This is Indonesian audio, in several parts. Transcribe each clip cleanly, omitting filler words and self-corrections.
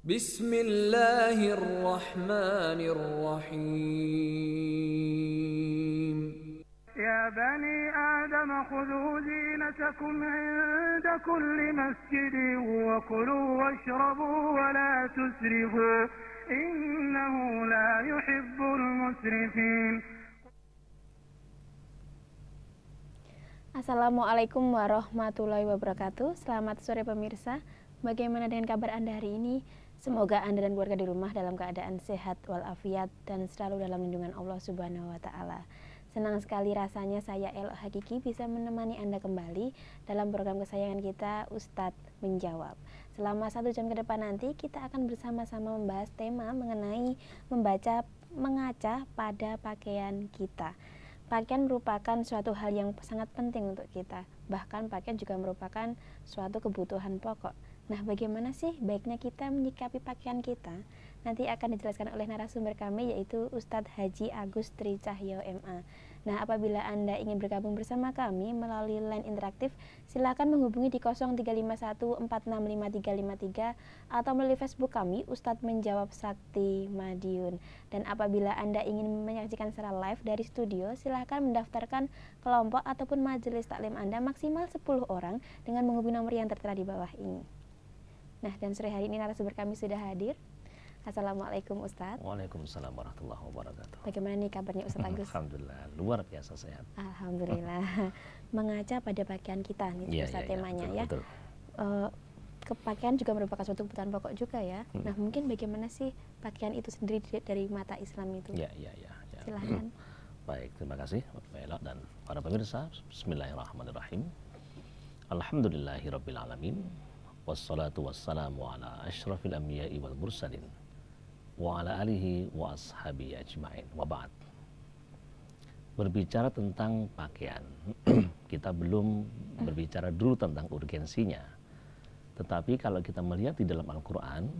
Bismillahirrahmanirrahim. Ya bani Adam khudhu zinatakum 'inda kulli masjidin wa kulu washrabu wa la tusrifu innahu la yuhibbul musrifin. Assalamualaikum warahmatullahi wabarakatuh. Selamat sore pemirsa. Bagaimana dengan kabar Anda hari ini? Semoga Anda dan keluarga di rumah dalam keadaan sehat walafiat dan selalu dalam lindungan Allah Subhanahu wa taala. Senang sekali rasanya saya El Hakiki bisa menemani Anda kembali dalam program kesayangan kita Ustadz Menjawab. Selama 1 jam ke depan nanti kita akan bersama-sama membahas tema mengenai mengaca pada pakaian kita. Pakaian merupakan suatu hal yang sangat penting untuk kita. Bahkan pakaian juga merupakan suatu kebutuhan pokok. Nah, bagaimana sih baiknya kita menyikapi pakaian kita? Nanti akan dijelaskan oleh narasumber kami, yaitu Ustadz Haji Agus Tri Cahyo MA. Nah, apabila Anda ingin bergabung bersama kami melalui line interaktif, silakan menghubungi di 0351465353 atau melalui Facebook kami Ustadz Menjawab Sakti Madiun. Dan apabila Anda ingin menyaksikan secara live dari studio, silakan mendaftarkan kelompok ataupun majelis taklim Anda maksimal 10 orang dengan menghubungi nomor yang tertera di bawah ini. Nah, dan sore hari ini narasumber kami sudah hadir. Assalamualaikum Ustadz. Waalaikumsalam warahmatullahi wabarakatuh. Bagaimana nih kabarnya Ustadz Agus? Alhamdulillah, luar biasa sehat. Alhamdulillah. Mengaca pada pakaian kita nih Ustadz temanya betul, ya. Pakaian juga merupakan suatu kebutuhan pokok juga ya. Nah, mungkin bagaimana sih pakaian itu sendiri dari mata Islam itu? Ya. Silahkan. Baik, terima kasih Pak Ella dan para pemirsa. Bismillahirrahmanirrahim. Alhamdulillahirabbil alamin. Wassalatu wassalamu ala asyrafil anbiya'i wal mursalin wa ala alihi wa ashabihi ajma'in wa ba'd. Berbicara tentang pakaian, kita belum berbicara dulu tentang urgensinya. Tetapi kalau kita melihat di dalam Al-Quran,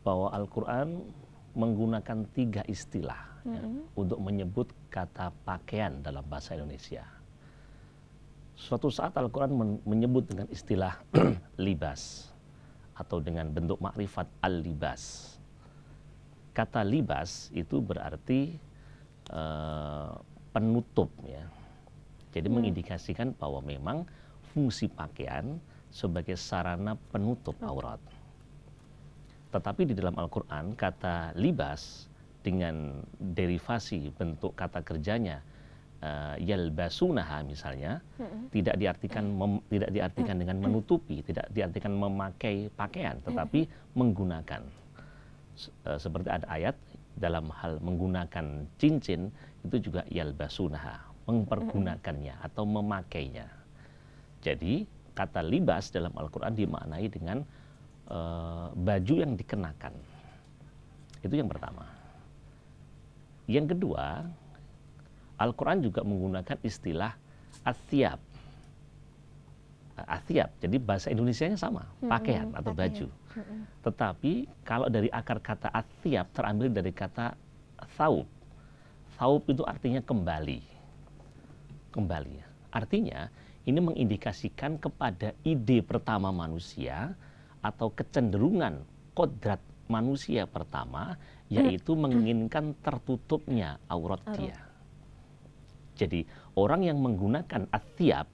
bahwa Al-Quran menggunakan 3 istilah untuk menyebut kata pakaian dalam bahasa Indonesia. Suatu saat Al-Quran menyebut dengan istilah libas atau dengan bentuk makrifat al-libas. Kata libas itu berarti penutup ya. Jadi mengindikasikan bahwa memang fungsi pakaian sebagai sarana penutup aurat. Tetapi di dalam Al-Quran kata libas dengan derivasi bentuk kata kerjanya yalbasunaha misalnya tidak diartikan dengan menutupi, tidak diartikan memakai pakaian, tetapi menggunakan. Seperti ada ayat dalam hal menggunakan cincin itu juga yalbasunaha, mempergunakannya atau memakainya. Jadi kata libas dalam Al-Quran dimaknai dengan baju yang dikenakan. Itu yang pertama. Yang kedua, Al-Quran juga menggunakan istilah athiyab. Athiyab, jadi bahasa Indonesianya sama, pakaian atau baju. Tetapi kalau dari akar kata athiyab terambil dari kata thawb. Thawb itu artinya kembali. Kembali. Artinya ini mengindikasikan kepada ide pertama manusia atau kecenderungan kodrat manusia pertama, yaitu menginginkan tertutupnya aurat dia. Jadi orang yang menggunakan athiyab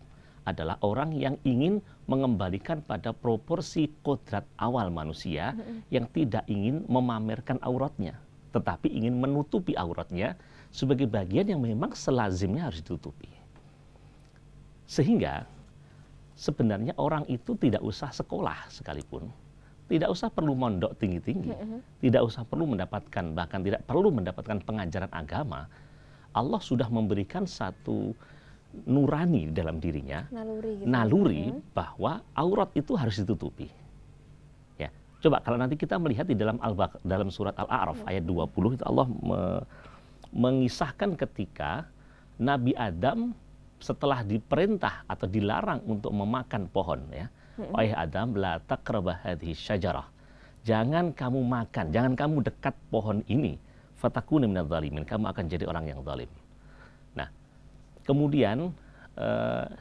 adalah orang yang ingin mengembalikan pada proporsi kodrat awal manusia yang tidak ingin memamerkan auratnya, tetapi ingin menutupi auratnya sebagai bagian yang memang selazimnya harus ditutupi. Sehingga sebenarnya orang itu tidak usah sekolah sekalipun, tidak usah perlu mondok tinggi-tinggi, tidak usah perlu mendapatkan, bahkan tidak perlu mendapatkan pengajaran agama. Allah sudah memberikan satu nurani dalam dirinya, naluri bahwa aurat itu harus ditutupi. Ya, coba kalau nanti kita melihat di dalam surat Al-A'raf ayat 20 itu Allah mengisahkan ketika Nabi Adam setelah diperintah atau dilarang untuk memakan pohon ya. Wahai Adam, la taqrabah hadhihi syajarah. Jangan kamu makan, jangan kamu dekat pohon ini. Fatakuna minadz zalimin, kamu akan jadi orang yang zalim. Nah, kemudian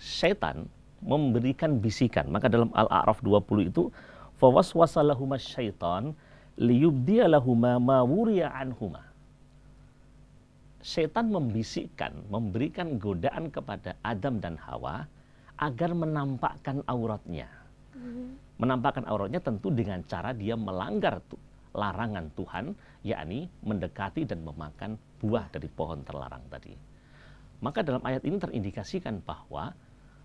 syaitan memberikan bisikan. Maka dalam Al-A'raf 20 itu fawaswasa lahumas syaitan liyubdiyalahuma ma wuriya anhuma. Setan membisikkan, memberikan godaan kepada Adam dan Hawa agar menampakkan auratnya. Menampakkan auratnya tentu dengan cara dia melanggar larangan Tuhan, yakni mendekati dan memakan buah dari pohon terlarang tadi. Maka dalam ayat ini terindikasikan bahwa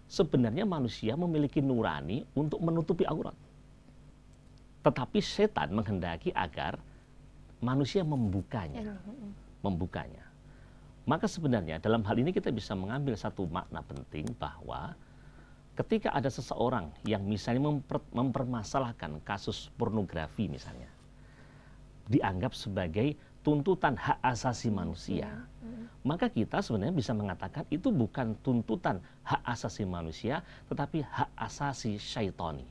sebenarnya manusia memiliki nurani untuk menutupi aurat. Tetapi setan menghendaki agar manusia membukanya. Maka sebenarnya dalam hal ini kita bisa mengambil satu makna penting bahwa ketika ada seseorang yang misalnya mempermasalahkan kasus pornografi misalnya, dianggap sebagai tuntutan hak asasi manusia, maka kita sebenarnya bisa mengatakan itu bukan tuntutan hak asasi manusia, tetapi hak asasi syaitani.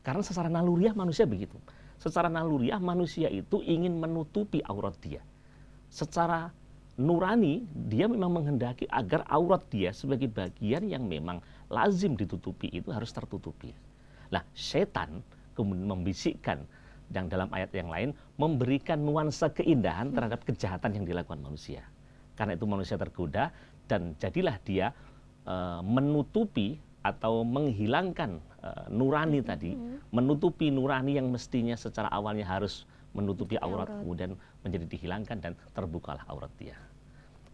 Karena secara naluriah manusia begitu. Secara naluriah manusia itu ingin menutupi aurat dia. Secara nurani dia memang menghendaki agar aurat dia sebagai bagian yang memang lazim ditutupi itu harus tertutupi. Nah, setan kemudian membisikkan yang dalam ayat yang lain memberikan nuansa keindahan terhadap kejahatan yang dilakukan manusia. Karena itu manusia tergoda dan jadilah dia menutupi atau menghilangkan nurani tadi, menutupi nurani yang mestinya secara awalnya harus menutupi aurat, kemudian menjadi dihilangkan dan terbukalah aurat dia.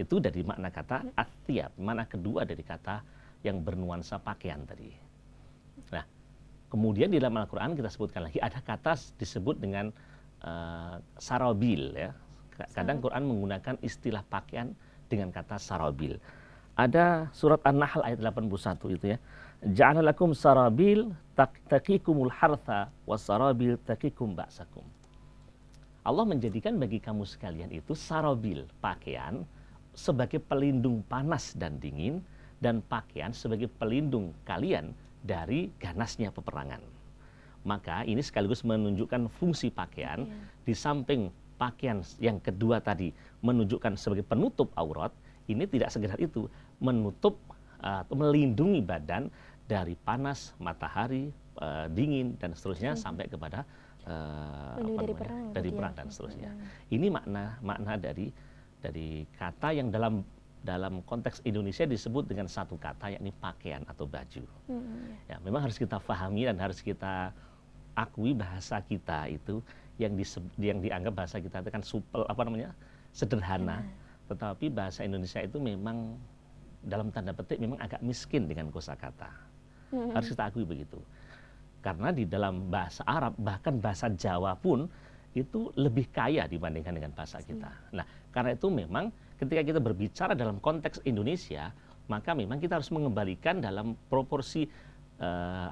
Itu dari makna kata athiyab, makna kedua dari kata yang bernuansa pakaian tadi. Nah, kemudian di dalam Al-Quran kita sebutkan lagi ada kata disebut dengan sarabil ya. Kadang Quran menggunakan istilah pakaian dengan kata sarabil. Ada surat An-Nahl ayat 81 itu ya. Ja'ala lakum sarabil taqikumul hartha was sarabil taqikum ba'sakum. Allah menjadikan bagi kamu sekalian itu sarabil, pakaian sebagai pelindung panas dan dingin, dan pakaian sebagai pelindung kalian dari ganasnya peperangan. Maka ini sekaligus menunjukkan fungsi pakaian, di samping pakaian yang kedua tadi menunjukkan sebagai penutup aurat, ini tidak sekedar itu, menutup atau melindungi badan dari panas, matahari, dingin, dan seterusnya sampai kepada dari perang dan seterusnya. Ini makna dari kata yang dalam konteks Indonesia disebut dengan satu kata, yakni pakaian atau baju. Ya, memang harus kita pahami dan harus kita akui bahasa kita itu yang dianggap bahasa kita itu kan supel, sederhana. Tetapi bahasa Indonesia itu memang dalam tanda petik memang agak miskin dengan kosakata. Harus kita akui begitu. Karena di dalam bahasa Arab, bahkan bahasa Jawa pun itu lebih kaya dibandingkan dengan bahasa kita. Nah, karena itu memang ketika kita berbicara dalam konteks Indonesia, maka memang kita harus mengembalikan dalam proporsi,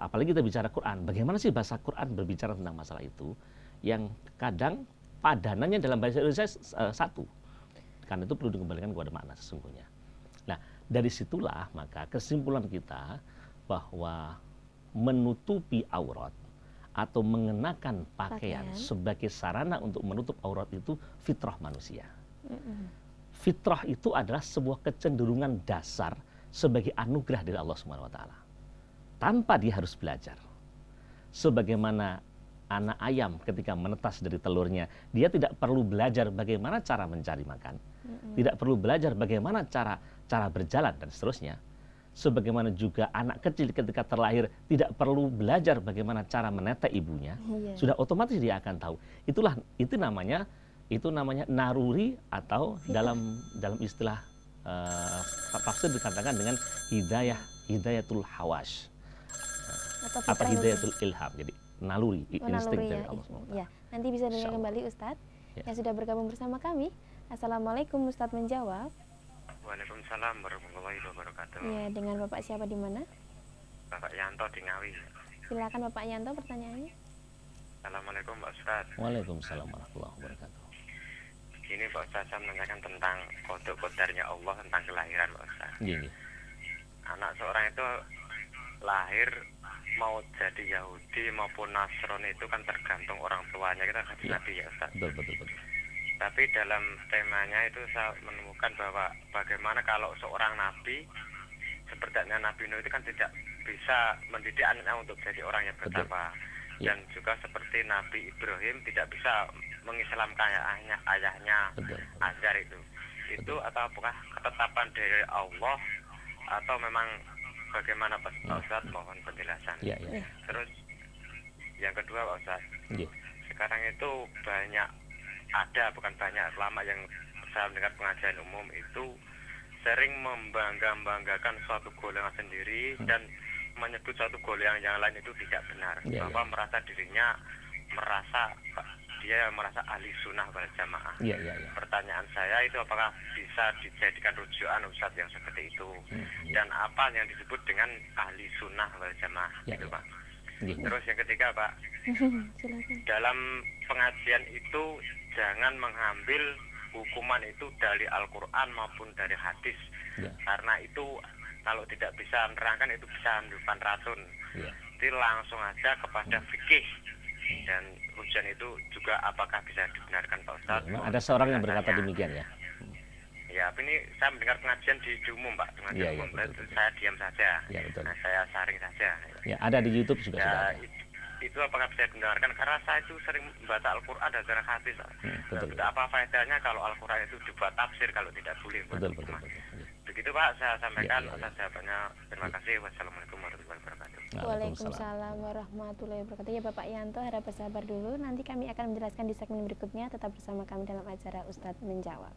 apalagi kita bicara Quran. Bagaimana sih bahasa Quran berbicara tentang masalah itu? Yang kadang padanannya dalam bahasa Indonesia satu. Karena itu perlu dikembalikan kepada makna sesungguhnya. Nah, dari situlah maka kesimpulan kita bahwa menutupi aurat atau mengenakan pakaian sebagai sarana untuk menutup aurat itu fitrah manusia. Fitrah itu adalah sebuah kecenderungan dasar sebagai anugerah dari Allah Subhanahu wa taala. Tanpa dia harus belajar. Sebagaimana anak ayam ketika menetas dari telurnya, dia tidak perlu belajar bagaimana cara mencari makan. Tidak perlu belajar bagaimana cara berjalan dan seterusnya. Sebagaimana juga anak kecil ketika terlahir tidak perlu belajar bagaimana cara menetek ibunya, sudah otomatis dia akan tahu. Itu namanya naruri atau dalam istilah tafsir dikatakan dengan hidayatul hawash atau hidayatul ilham. Jadi naluri, insting dari Allah SWT. Ya, nanti bisa dengar kembali Ustadz yang sudah bergabung bersama kami. Assalamualaikum, Ustadz menjawab. Waalaikumsalam warahmatullahi wabarakatuh. Ya, dengan Bapak siapa di mana? Bapak Yanto di Ngawi. Silakan Bapak Yanto pertanyaannya. Assalamualaikum Pak Ustaz. Waalaikumsalam warahmatullahi wabarakatuh. Ini Pak Ustaz, saya menanyakan tentang kodok kodarnya Allah tentang kelahiran Pak Ustaz. Gini. Anak seorang itu lahir mau jadi Yahudi maupun Nasrani itu kan tergantung orang tuanya, kita hadis Nabi ya Ustaz. Betul. Tapi dalam temanya itu saya menemukan bahwa bagaimana kalau seorang nabi seperti Nabi Nuh itu kan tidak bisa mendidik anaknya untuk jadi orang yang bertakwa. Dan juga seperti Nabi Ibrahim tidak bisa mengislamkan ayahnya Betul. Azar itu. Itu atau apakah ketetapan dari Allah atau memang bagaimana Pak Ustadz? Mohon penjelasan. Ya, ya. Terus yang kedua Pak Ustadz, Ya. sekarang itu bukan banyak ulama yang saya mendengar pengajian umum itu sering membanggakan suatu golongan sendiri dan menyebut suatu golongan yang lain itu tidak benar. Bahwa merasa dirinya dia merasa ahli sunnah wal jamaah. Ya, ya, ya. Pertanyaan saya itu apakah bisa dijadikan rujukan Ustadz yang seperti itu? Dan apa yang disebut dengan ahli sunnah wal jamaah? Ya, gitu ya. Pak. Ya. Terus yang ketiga Pak, dalam pengajian itu jangan mengambil hukuman itu dari Al-Quran maupun dari hadis. Ya. Karena itu kalau tidak bisa menerangkan itu bisa menimbulkan racun. Ya. Jadi langsung aja kepada fikih. Dan ujian itu juga apakah bisa dibenarkan Pak Ustadz? Ya, ada seorang yang berkata demikian ya. Ya, ini saya mendengar pengajian di umum Pak, pengajian umum. Betul. Saya diam saja. Ya, betul. Nah, saya saring saja. Ya, ada di YouTube juga sudah ada. Itu apakah bisa dibenarkan? Karena saya itu sering membaca Al-Quran dan dari hadis. Betul. Apa faedahnya kalau Al-Quran itu dibuat tafsir kalau tidak boleh? Betul. Begitu Pak, saya sampaikan Ya. atas jawabannya. Terima kasih. Wassalamualaikum warahmatullahi wabarakatuh. Waalaikumsalam warahmatullahi wabarakatuh. Ya Bapak Yanto, harap bersabar dulu. Nanti kami akan menjelaskan di segmen berikutnya. Tetap bersama kami dalam acara Ustadz Menjawab.